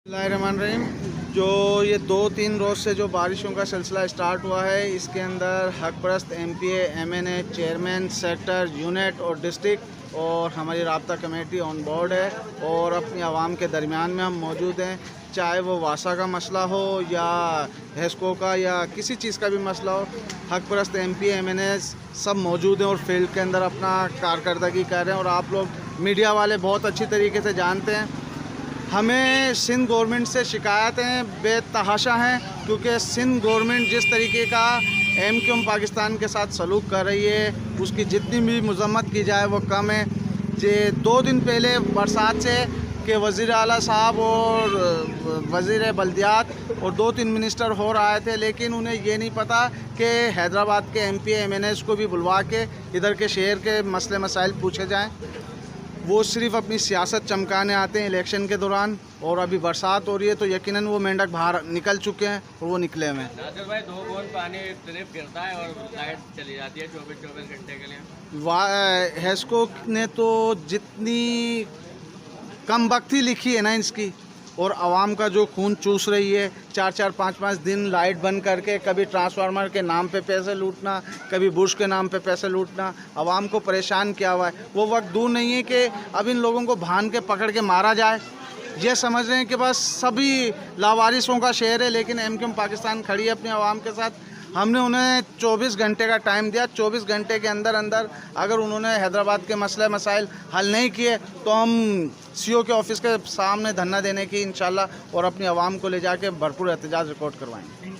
बिस्मिल्लाहिर्रहमानिर्रहीम। जो ये 2-3 रोज़ से जो बारिशों का सिलसिला स्टार्ट हुआ है, इसके अंदर हक परस्त MPA, MNA, chairman, sector, unit और डिस्ट्रिक्ट और हमारी राब्ता कमेटी ऑन बोर्ड है और अपनी आवाम के दरमियान में हम मौजूद हैं। चाहे वो वासा का मसला हो या हेस्को का या किसी चीज़ का भी मसला हो, हक परस्त MPA, MNA सब मौजूद हैं और फील्ड के अंदर अपना कारकर्दगी कर रहे हैं। और आप लोग मीडिया वाले बहुत अच्छी तरीके से जानते हैं, हमें सिंध गवर्नमेंट से शिकायतें बेतहाशा हैं, क्योंकि सिंध गवर्नमेंट जिस तरीके का MQM पाकिस्तान के साथ सलूक कर रही है, उसकी जितनी भी मजम्मत की जाए वो कम है। जे 2 दिन पहले बरसात से के वज़ीर आला साहब और वज़ीर बल्दियात और 2-3 मिनिस्टर हो आए थे, लेकिन उन्हें ये नहीं पता कि हैदराबाद के MPA MNAs को भी बुलवा के इधर के शहर के मसले मसाइल पूछे जाएँ। वो सिर्फ अपनी सियासत चमकाने आते हैं इलेक्शन के दौरान, और अभी बरसात हो रही है तो यकीनन वो मेंढक बाहर निकल चुके हैं और वो निकले हुए हैं। नासिर भाई, 2 बूंद पानी सिर्फ गिरता है और लाइट चली जाती है 24 घंटे के लिए। हेस्को ने तो जितनी कम वक्ती लिखी है ना इसकी, और आवाम का जो खून चूस रही है, 4-4, 5-5 दिन लाइट बंद करके कभी ट्रांसफार्मर के नाम पे पैसे लूटना, कभी बुश के नाम पे पैसे लूटना, आवाम को परेशान किया हुआ है। वो वक्त दूर नहीं है कि अब इन लोगों को भान के पकड़ के मारा जाए। ये समझ रहे हैं कि बस सभी लावारिसों का शहर है, लेकिन MQM पाकिस्तान खड़ी है अपने आवाम के साथ। हमने उन्हें 24 घंटे का टाइम दिया। 24 घंटे के अंदर अंदर अगर उन्होंने हैदराबाद के मसले मसाइल हल नहीं किए तो हम CO के ऑफिस के सामने धरना देने की इंशाल्लाह और अपनी आवाम को ले जाके भरपूर एहतजाज रिकॉर्ड करवाएंगे।